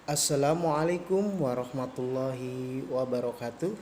Assalamualaikum warahmatullahi wabarakatuh.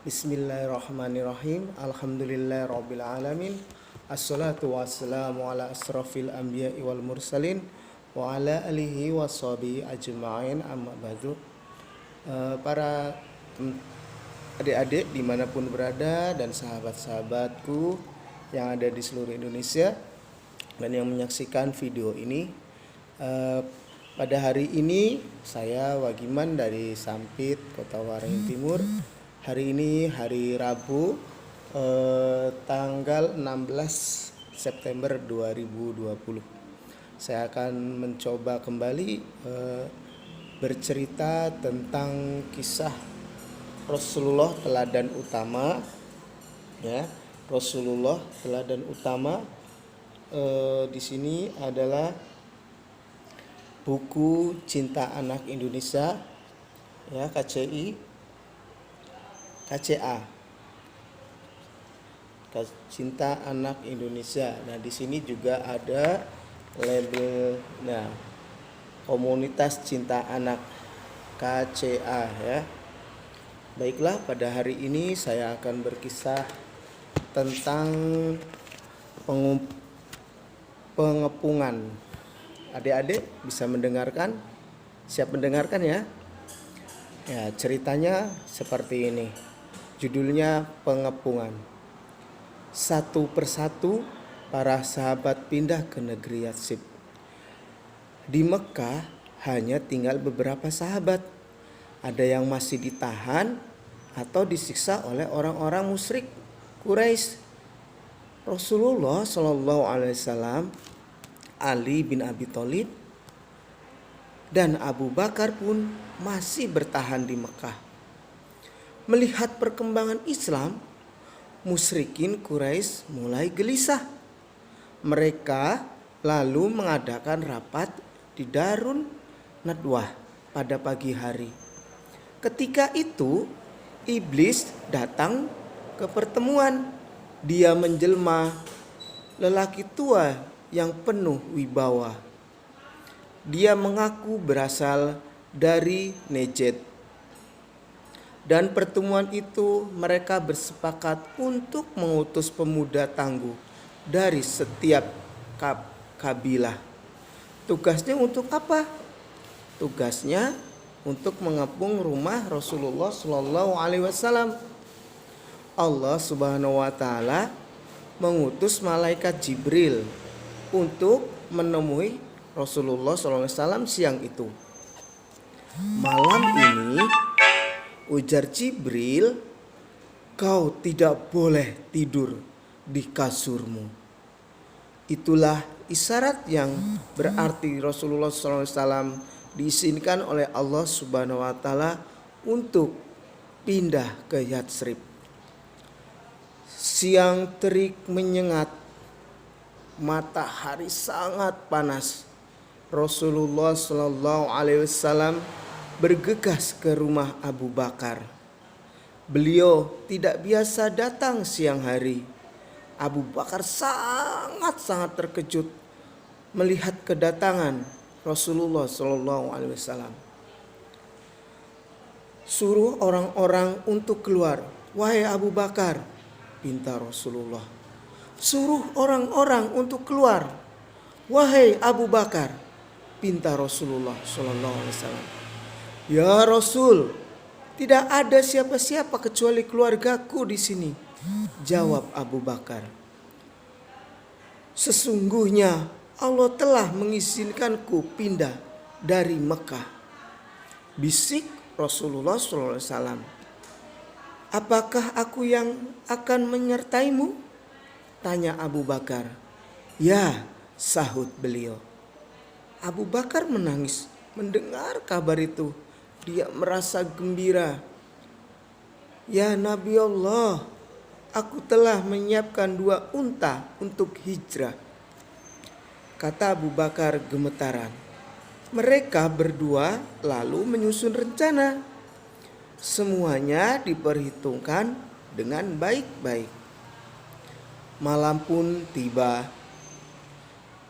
Bismillahirrahmanirrahim. Alhamdulillahirabbil alamin. Assalatu wassalamu ala asrafil anbiya'i wal mursalin wa ala alihi washabihi ajma'in amma ba'du. Para adik-adik dimanapun berada dan sahabat-sahabatku yang ada di seluruh Indonesia dan yang menyaksikan video ini, pada hari ini saya Wagiman dari Sampit, Kota Waringin Timur. Hari ini hari Rabu, tanggal 16 September 2020. Saya akan mencoba kembali bercerita tentang kisah Rasulullah teladan utama, ya. Rasulullah teladan utama di sini adalah buku Cinta Anak Indonesia, ya, KCA, Cinta Anak Indonesia. Nah, di sini juga ada label, nah, Komunitas Cinta Anak KCA, ya. Baiklah, pada hari ini saya akan berkisah tentang pengepungan. Adik-adik bisa mendengarkan? Siap mendengarkan, ya? Ya, ceritanya seperti ini. Judulnya Pengepungan. Satu persatu para sahabat pindah ke negeri Yatsrib. Di Mekah hanya tinggal beberapa sahabat. Ada yang masih ditahan atau disiksa oleh orang-orang musyrik Quraisy. Rasulullah SAW, Ali bin Abi Thalib, dan Abu Bakar pun masih bertahan di Mekah. Melihat perkembangan Islam, musyrikin Quraisy mulai gelisah. Mereka lalu mengadakan rapat di Darun Nadwah pada pagi hari. Ketika itu, iblis datang ke pertemuan. Dia menjelma lelaki tua yang penuh wibawa. Dia mengaku berasal dari Najd. Dan pertemuan itu mereka bersepakat untuk mengutus pemuda tangguh dari setiap kabilah. Tugasnya untuk apa? Tugasnya untuk mengepung rumah Rasulullah SAW. Allah Subhanahu wa taala mengutus malaikat Jibril untuk menemui Rasulullah SAW siang itu. Malam ini, ujar Jibril, kau tidak boleh tidur di kasurmu. Itulah isyarat yang berarti Rasulullah SAW diizinkan oleh Allah Subhanahu wa taala untuk pindah ke Yatsrib. Siang terik menyengat, matahari sangat panas. Rasulullah SAW bergegas ke rumah Abu Bakar. Beliau tidak biasa datang siang hari. Abu Bakar sangat terkejut melihat kedatangan Rasulullah SAW. Suruh orang-orang untuk keluar. Wahai Abu Bakar, pinta Rasulullah. Suruh orang-orang untuk keluar. Wahai Abu Bakar, pinta Rasulullah SAW. Ya Rasul, tidak ada siapa-siapa kecuali keluargaku di sini, jawab Abu Bakar. Sesungguhnya Allah telah mengizinkanku pindah dari Mekah, bisik Rasulullah SAW. Apakah aku yang akan menyertaimu? Tanya Abu Bakar. Ya, sahut beliau. Abu Bakar menangis mendengar kabar itu. Dia merasa gembira. Ya Nabi Allah, aku telah menyiapkan 2 unta untuk hijrah, kata Abu Bakar gemetaran. Mereka berdua lalu menyusun rencana. Semuanya diperhitungkan dengan baik-baik. Malam pun tiba.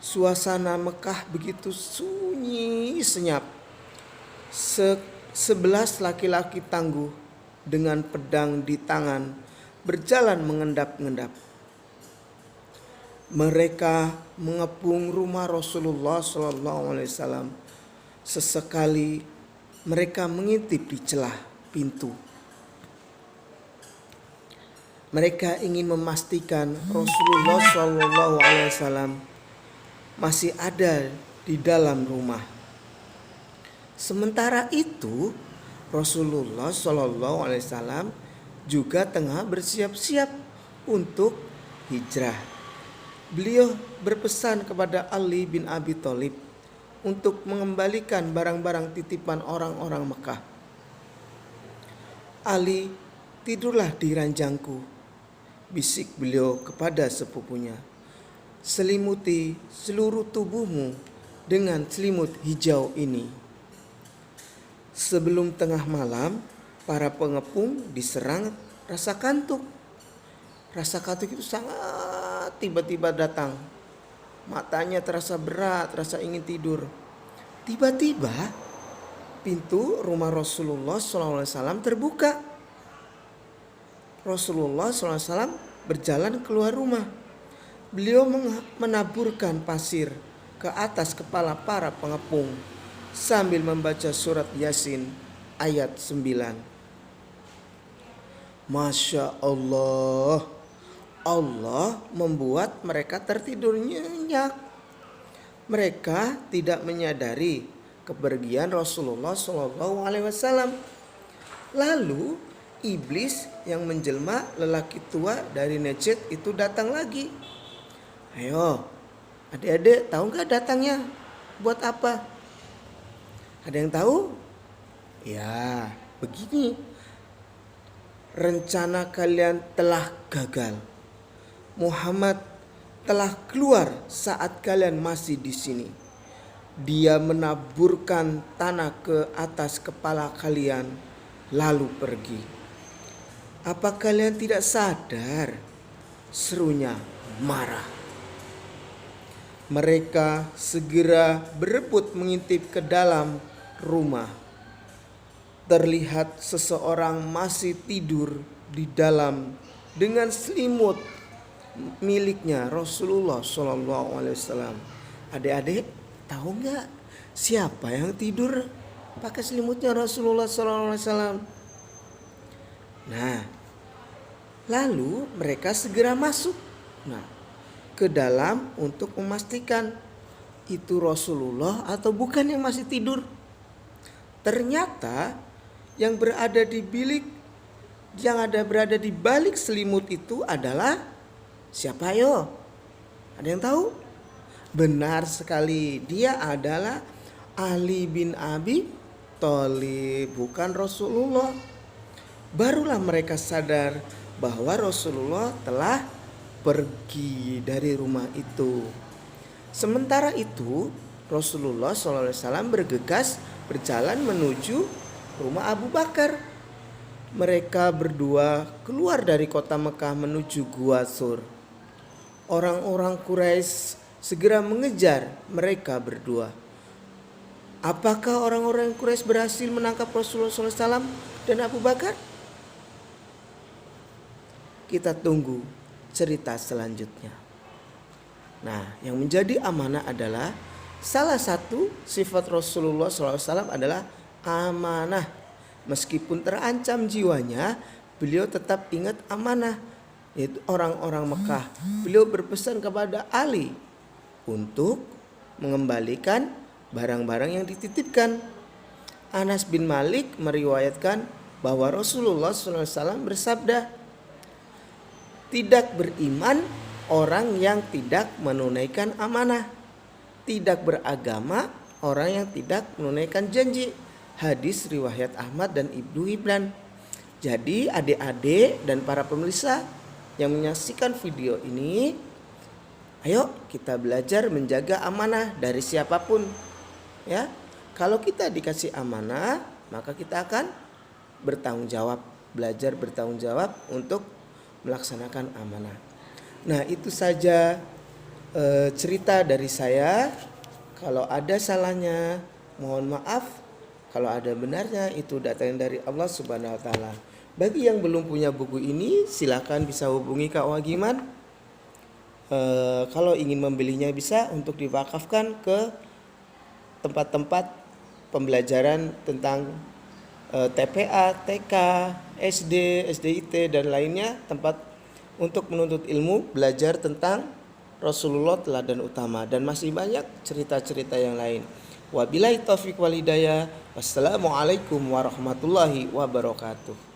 Suasana Mekah begitu sunyi senyap. 11 laki-laki tangguh dengan pedang di tangan berjalan mengendap-endap. Mereka mengepung rumah Rasulullah SAW. Sesekali mereka mengintip di celah pintu. Mereka ingin memastikan Rasulullah SAW masih ada di dalam rumah. Sementara itu, Rasulullah SAW juga tengah bersiap-siap untuk hijrah. Beliau berpesan kepada Ali bin Abi Thalib untuk mengembalikan barang-barang titipan orang-orang Mekah. Ali, tidurlah di ranjangku, bisik beliau kepada sepupunya. Selimuti seluruh tubuhmu dengan selimut hijau ini. Sebelum tengah malam, para pengepung diserang rasa kantuk. Rasa kantuk itu sangat tiba-tiba datang. Matanya terasa berat, terasa ingin tidur. Tiba-tiba pintu rumah Rasulullah SAW terbuka. Rasulullah SAW berjalan keluar rumah. Beliau menaburkan pasir ke atas kepala para pengepung sambil membaca surat Yasin ayat 9. Masya Allah, Allah membuat mereka tertidur nyenyak. Mereka tidak menyadari kepergian Rasulullah SAW. Lalu iblis yang menjelma lelaki tua dari Najd itu datang lagi. Ayo, adik-adik tahu nggak datangnya? Buat apa? Ada yang tahu? Ya, begini. Rencana kalian telah gagal. Muhammad telah keluar saat kalian masih di sini. Dia menaburkan tanah ke atas kepala kalian lalu pergi. Apa kalian tidak sadar? Serunya marah. Mereka segera berebut mengintip ke dalam rumah. Terlihat seseorang masih tidur di dalam dengan selimut miliknya Rasulullah SAW. Adik-adik tahu nggak siapa yang tidur pakai selimutnya Rasulullah SAW? Nah, lalu mereka segera masuk ke dalam untuk memastikan itu Rasulullah atau bukan yang masih tidur. Ternyata yang berada di balik selimut itu adalah siapa yo? Ada yang tahu? Benar sekali, dia adalah Ali bin Abi Thalib, bukan Rasulullah. Barulah mereka sadar bahwa Rasulullah telah pergi dari rumah itu. Sementara itu, Rasulullah SAW bergegas berjalan menuju rumah Abu Bakar. Mereka berdua keluar dari kota Mekah menuju Gua Sur. Orang-orang Quraisy segera mengejar mereka berdua. Apakah orang-orang Quraisy berhasil menangkap Rasulullah SAW dan Abu Bakar? Kita tunggu cerita selanjutnya. Nah, yang menjadi amanah adalah salah satu sifat Rasulullah SAW adalah amanah. Meskipun terancam jiwanya, beliau tetap ingat amanah, yaitu orang-orang Mekah. Beliau berpesan kepada Ali untuk mengembalikan barang-barang yang dititipkan. Anas bin Malik meriwayatkan bahwa Rasulullah SAW bersabda, tidak beriman orang yang tidak menunaikan amanah, tidak beragama orang yang tidak menunaikan janji. Hadis riwayat Ahmad dan Ibnu Hibban. Jadi adik-adik dan para pemirsa yang menyaksikan video ini, ayo kita belajar menjaga amanah dari siapapun. Ya, kalau kita dikasih amanah, maka kita akan bertanggung jawab, belajar bertanggung jawab untuk melaksanakan amanah. Nah, itu saja cerita dari saya. Kalau ada salahnya, mohon maaf. Kalau ada benarnya itu datangnya dari Allah Subhanahu wa taala. Bagi yang belum punya buku ini, silakan bisa hubungi Kak Wagiman. Kalau ingin membelinya bisa untuk diwakafkan ke tempat-tempat pembelajaran tentang TPA, TK, SD, SDIT dan lainnya, tempat untuk menuntut ilmu, belajar tentang Rasulullah teladan utama, dan masih banyak cerita-cerita yang lain. Wabillahi taufiq wal hidayah. Wassalamualaikum warahmatullahi wabarakatuh.